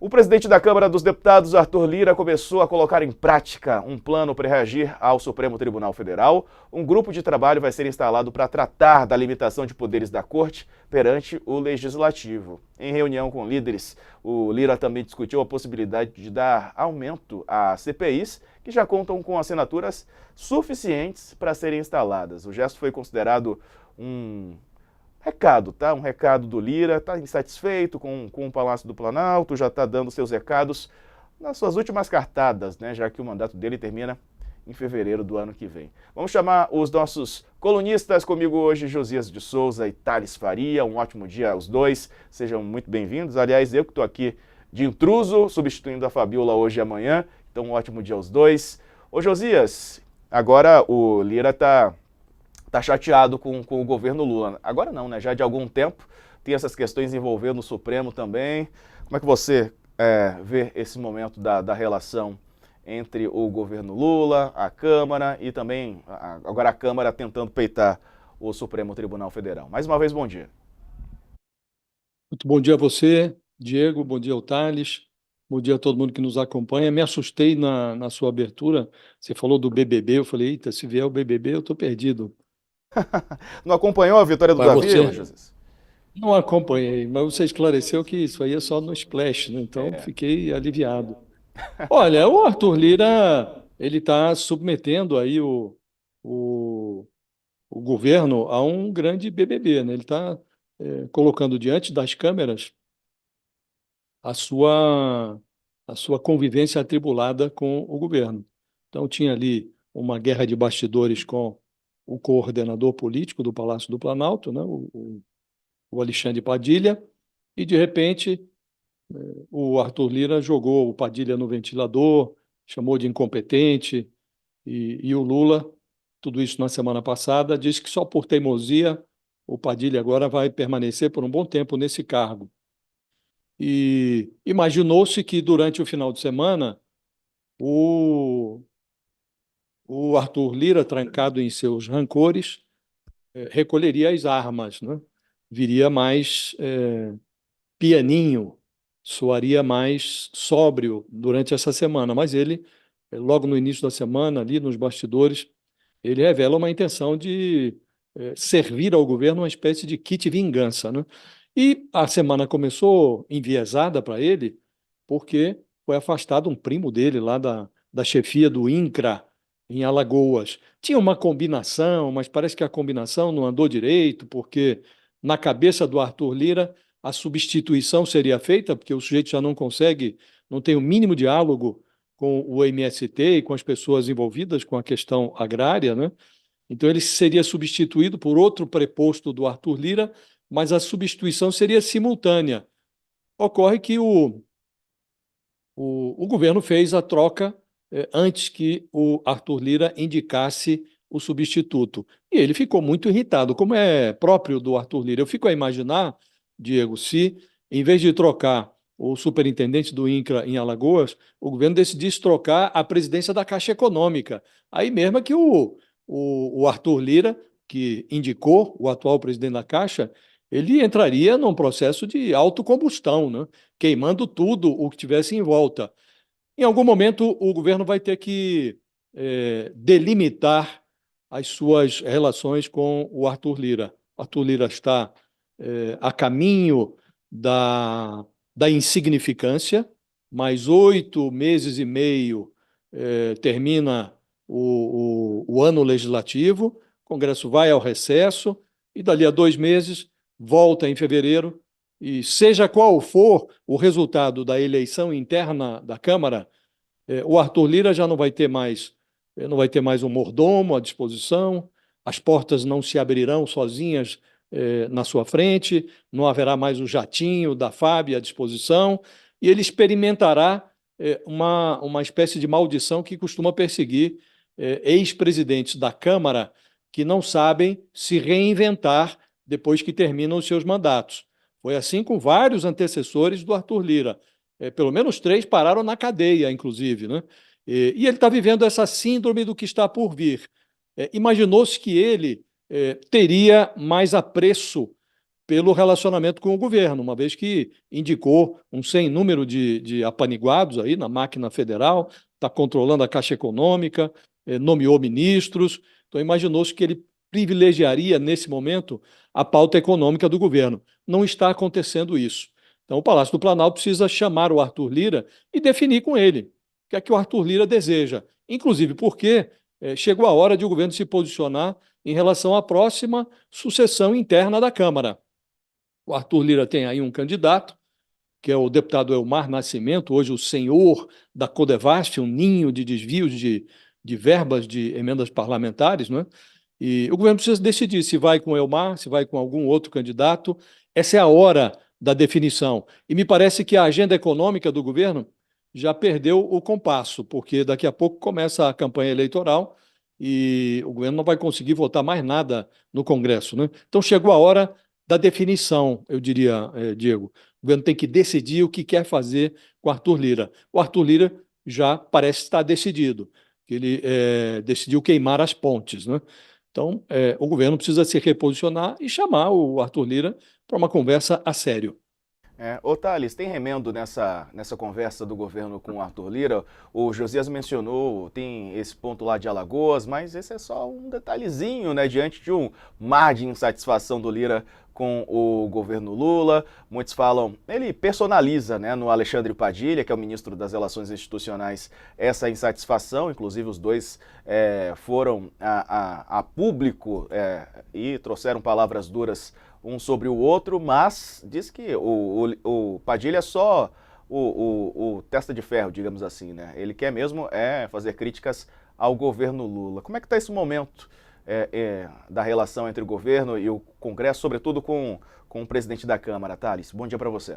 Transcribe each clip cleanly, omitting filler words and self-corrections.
O presidente da Câmara dos Deputados, Arthur Lira, começou a colocar em prática um plano para reagir ao Supremo Tribunal Federal. Um grupo de trabalho vai ser instalado para tratar da limitação de poderes da Corte perante o Legislativo. Em reunião com líderes, o Lira também discutiu a possibilidade de dar aumento a CPIs, que já contam com assinaturas suficientes para serem instaladas. O gesto foi considerado um recado, tá? Um recado do Lira, está insatisfeito com o Palácio do Planalto, já está dando seus recados nas suas últimas cartadas, né? Já que o mandato dele termina em fevereiro do ano que vem. Vamos chamar os nossos colunistas comigo hoje, Josias de Souza e Thales Faria. Um ótimo dia aos dois, sejam muito bem-vindos. Aliás, eu que estou aqui de intruso, substituindo a Fabiola hoje e amanhã, então um ótimo dia aos dois. Ô Josias, agora o Lira está chateado com o governo Lula. Agora não, né? Já de algum tempo tem essas questões envolvendo o Supremo também. Como é que você vê esse momento da relação entre o governo Lula, a Câmara e também agora a Câmara tentando peitar o Supremo Tribunal Federal? Mais uma vez, bom dia. Muito bom dia a você, Diego, bom dia ao Thales, bom dia a todo mundo que nos acompanha. Me assustei na sua abertura, você falou do BBB, eu falei, eita, se vier o BBB eu estou perdido. Não acompanhou a vitória do Mas Davi, você José? não acompanhei, mas você esclareceu que isso aí é só no Splash, né? Então fiquei aliviado. Olha, o Arthur Lira, ele está submetendo aí o, o governo a um grande BBB, né? Ele está colocando diante das câmeras a sua, a sua convivência atribulada com o governo. Então, tinha ali uma guerra de bastidores com o coordenador político do Palácio do Planalto, né, o Alexandre Padilha, e, de repente, o Arthur Lira jogou o Padilha no ventilador, chamou de incompetente, e o Lula, tudo isso na semana passada, disse que só por teimosia o Padilha agora vai permanecer por um bom tempo nesse cargo. E imaginou-se que durante o final de semana o, o Arthur Lira, trancado em seus rancores, recolheria as armas, né? Viria mais pianinho, soaria mais sóbrio durante essa semana. Mas ele, logo no início da semana, ali nos bastidores, ele revela uma intenção de servir ao governo uma espécie de kit vingança, né? E a semana começou enviesada para ele, porque foi afastado um primo dele lá da chefia do INCRA, em Alagoas. Tinha uma combinação, mas parece que a combinação não andou direito, porque na cabeça do Arthur Lira a substituição seria feita, porque o sujeito já não consegue, não tem o mínimo diálogo com o MST e com as pessoas envolvidas com a questão agrária, né? Então ele seria substituído por outro preposto do Arthur Lira, mas a substituição seria simultânea. Ocorre que o governo fez a troca antes que o Arthur Lira indicasse o substituto. E ele ficou muito irritado, como é próprio do Arthur Lira. Eu fico a imaginar, Diego, se em vez de trocar o superintendente do INCRA em Alagoas, o governo decidisse trocar a presidência da Caixa Econômica. Aí mesmo é que o Arthur Lira, que indicou o atual presidente da Caixa, ele entraria num processo de autocombustão, né? Queimando tudo o que tivesse em volta. Em algum momento, o governo vai ter que delimitar as suas relações com o Arthur Lira. Arthur Lira está a caminho da insignificância, mais 8 meses e meio termina o ano legislativo, o Congresso vai ao recesso, e dali a 2 meses volta em fevereiro, e seja qual for o resultado da eleição interna da Câmara, o Arthur Lira já não vai ter mais, não vai ter mais um mordomo à disposição, as portas não se abrirão sozinhas na sua frente, não haverá mais o jatinho da FAB à disposição, e ele experimentará uma espécie de maldição que costuma perseguir ex-presidentes da Câmara que não sabem se reinventar depois que terminam os seus mandatos. Foi assim com vários antecessores do Arthur Lira. Pelo menos 3 pararam na cadeia, inclusive, né? E ele está vivendo essa síndrome do que está por vir. Imaginou-se que ele teria mais apreço pelo relacionamento com o governo, uma vez que indicou um sem número de apaniguados aí na máquina federal, está controlando a Caixa Econômica, nomeou ministros, então imaginou-se que ele privilegiaria, nesse momento, a pauta econômica do governo. Não está acontecendo isso. Então, o Palácio do Planalto precisa chamar o Arthur Lira e definir com ele o que é que o Arthur Lira deseja, inclusive porque chegou a hora de o governo se posicionar em relação à próxima sucessão interna da Câmara. O Arthur Lira tem aí um candidato, que é o deputado Elmar Nascimento, hoje o senhor da Codevasf, um ninho de desvios de verbas de emendas parlamentares, não é? E o governo precisa decidir se vai com o Elmar, se vai com algum outro candidato. Essa é a hora da definição. E me parece que a agenda econômica do governo já perdeu o compasso, porque daqui a pouco começa a campanha eleitoral e o governo não vai conseguir votar mais nada no Congresso, né? Então chegou a hora da definição, eu diria, Diego. O governo tem que decidir o que quer fazer com Arthur Lira. O Arthur Lira já parece estar decidido, que ele decidiu queimar as pontes, né? Então, o governo precisa se reposicionar e chamar o Arthur Lira para uma conversa a sério. Ô Thales, tem remendo nessa conversa do governo com o Arthur Lira? O Josias mencionou, tem esse ponto lá de Alagoas, mas esse é só um detalhezinho, né, diante de um mar de insatisfação do Lira com o governo Lula. Muitos falam, ele personaliza, né, no Alexandre Padilha, que é o ministro das Relações Institucionais, essa insatisfação. Inclusive os dois foram a público e trouxeram palavras duras um sobre o outro, mas diz que o Padilha é só o testa de ferro, digamos assim, né? Ele quer mesmo fazer críticas ao governo Lula. Como é que está esse momento da relação entre o governo e o Congresso, sobretudo com o presidente da Câmara, Thales? Bom dia para você.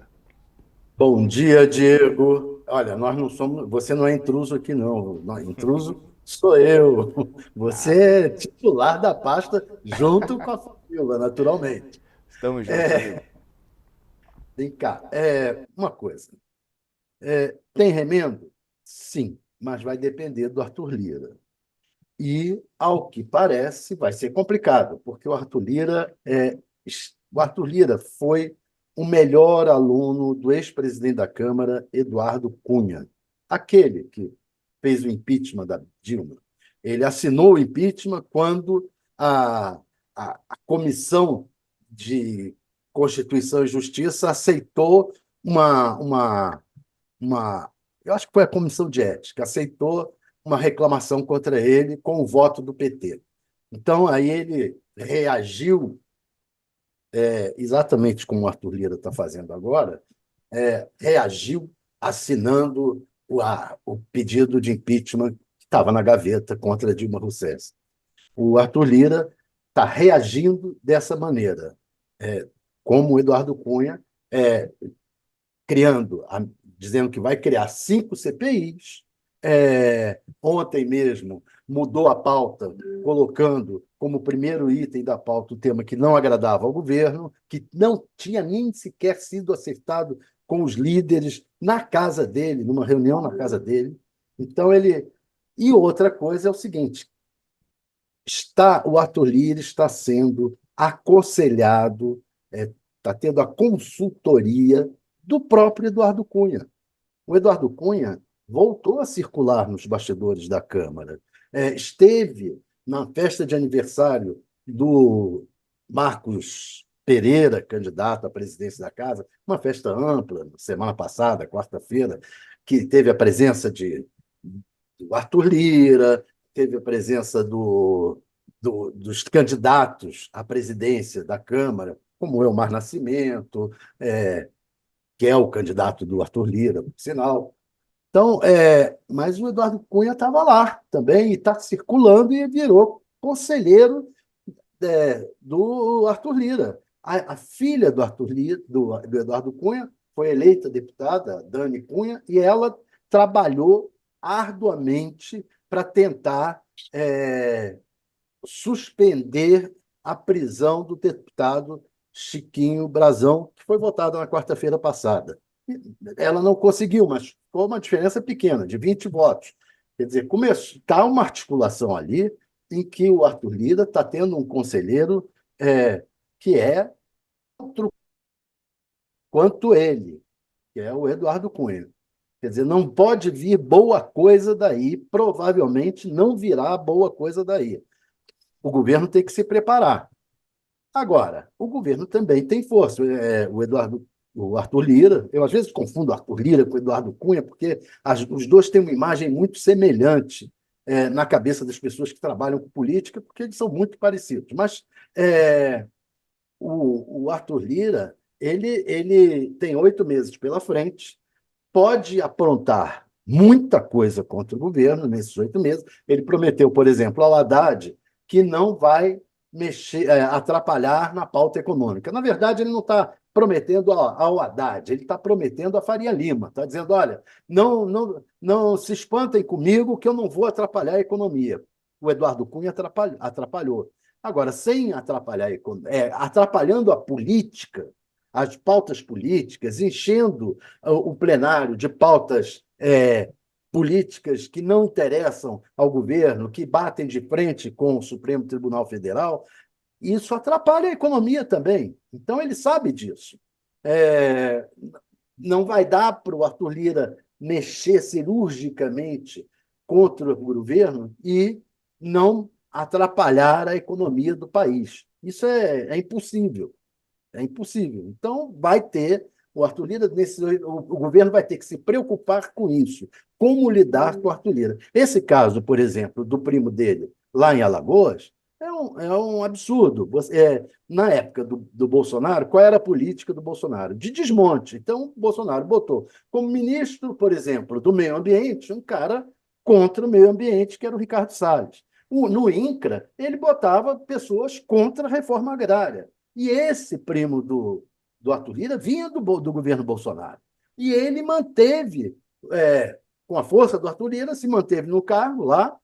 Bom dia, Diego. Olha, nós não somos, você não é intruso aqui, não. Intruso sou eu. Você é titular da pasta junto com a família, naturalmente. Estamos juntos, amigo. Vem cá, uma coisa. Tem remendo? Sim, mas vai depender do Arthur Lira. E, ao que parece, vai ser complicado, porque o Arthur Lira foi o melhor aluno do ex-presidente da Câmara, Eduardo Cunha, aquele que fez o impeachment da Dilma. Ele assinou o impeachment quando a Comissão de Constituição e Justiça aceitou eu acho que foi a Comissão de Ética, aceitou uma reclamação contra ele com o voto do PT. Então, aí ele reagiu, exatamente como o Arthur Lira está fazendo agora, reagiu assinando o pedido de impeachment que estava na gaveta contra Dilma Rousseff. O Arthur Lira está reagindo dessa maneira, como o Eduardo Cunha, dizendo que vai criar 5 CPIs. Ontem mesmo mudou a pauta, colocando como primeiro item da pauta o tema que não agradava ao governo, que não tinha nem sequer sido acertado com os líderes na casa dele, numa reunião na casa dele. Então, ele... E outra coisa é o seguinte, o Arthur Lira está sendo aconselhado, está tendo a consultoria do próprio Eduardo Cunha. O Eduardo Cunha voltou a circular nos bastidores da Câmara. Esteve na festa de aniversário do Marcos Pereira, candidato à presidência da Casa, uma festa ampla, semana passada, quarta-feira, que teve a presença do Arthur Lira, teve a presença dos candidatos à presidência da Câmara, como o Elmar Nascimento, que é o candidato do Arthur Lira, por sinal. Então, mas o Eduardo Cunha estava lá também, e está circulando e virou conselheiro do Arthur Lira. A filha do Arthur Lira, do Eduardo Cunha, foi eleita deputada, Dani Cunha, e ela trabalhou arduamente para tentar suspender a prisão do deputado Chiquinho Brazão, que foi votado na quarta-feira passada. Ela não conseguiu, mas ficou uma diferença pequena, de 20 votos. Quer dizer, está uma articulação ali em que o Arthur Lira está tendo um conselheiro que é quanto ele, que é o Eduardo Cunha. Quer dizer, não pode vir boa coisa daí, provavelmente não virá boa coisa daí. O governo tem que se preparar. Agora, o governo também tem força. O Arthur Lira, eu às vezes confundo o Arthur Lira com o Eduardo Cunha, porque os dois têm uma imagem muito semelhante na cabeça das pessoas que trabalham com política, porque eles são muito parecidos. Mas o Arthur Lira, ele tem 8 meses pela frente, pode aprontar muita coisa contra o governo nesses 8 meses. Ele prometeu, por exemplo, ao Haddad que não vai atrapalhar na pauta econômica. Na verdade, ele não está prometendo ao Haddad, ele está prometendo a Faria Lima. Está dizendo, olha, não se espantem comigo que eu não vou atrapalhar a economia. O Eduardo Cunha atrapalhou. Agora, sem atrapalhar atrapalhando a política, as pautas políticas, enchendo o plenário de pautas políticas que não interessam ao governo, que batem de frente com o Supremo Tribunal Federal, isso atrapalha a economia também. Então, ele sabe disso. Não vai dar para o Arthur Lira mexer cirurgicamente contra o governo e não atrapalhar a economia do país. Isso é impossível. É impossível. Então, o Arthur Lira, o governo vai ter que se preocupar com isso. Como lidar com o Arthur Lira? Esse caso, por exemplo, do primo dele, lá em Alagoas, é um absurdo. Na época do Bolsonaro, qual era a política do Bolsonaro? De desmonte. Então, o Bolsonaro botou como ministro, por exemplo, do meio ambiente, um cara contra o meio ambiente, que era o Ricardo Salles. No INCRA, ele botava pessoas contra a reforma agrária. E esse primo do Arthur Lira vinha do governo Bolsonaro. E ele manteve, com a força do Arthur Lira, se manteve no cargo lá,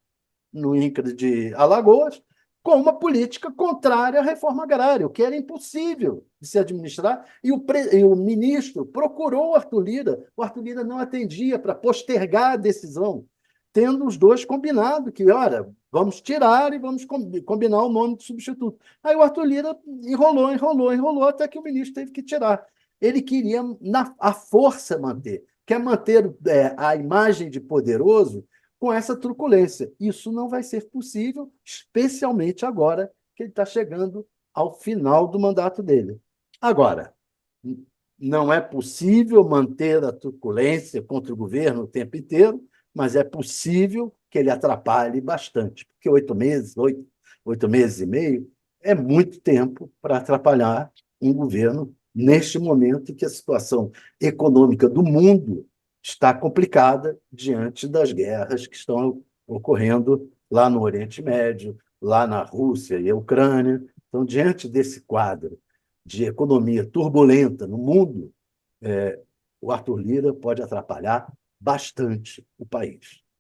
no INCRA de Alagoas, com uma política contrária à reforma agrária, o que era impossível de se administrar. E o ministro procurou o Arthur Lira não atendia para postergar a decisão, tendo os dois combinado que, olha, vamos tirar e vamos combinar o nome do substituto. Aí o Arthur Lira enrolou, até que o ministro teve que tirar. Ele queria, à força, quer manter a imagem de poderoso com essa truculência. Isso não vai ser possível, especialmente agora que ele está chegando ao final do mandato dele. Agora, não é possível manter a truculência contra o governo o tempo inteiro, mas é possível que ele atrapalhe bastante, porque 8 meses, 8 meses e meio, é muito tempo para atrapalhar um governo neste momento em que a situação econômica do mundo está complicada diante das guerras que estão ocorrendo lá no Oriente Médio, lá na Rússia e a Ucrânia. Então, diante desse quadro de economia turbulenta no mundo, o Arthur Lira pode atrapalhar bastante o país.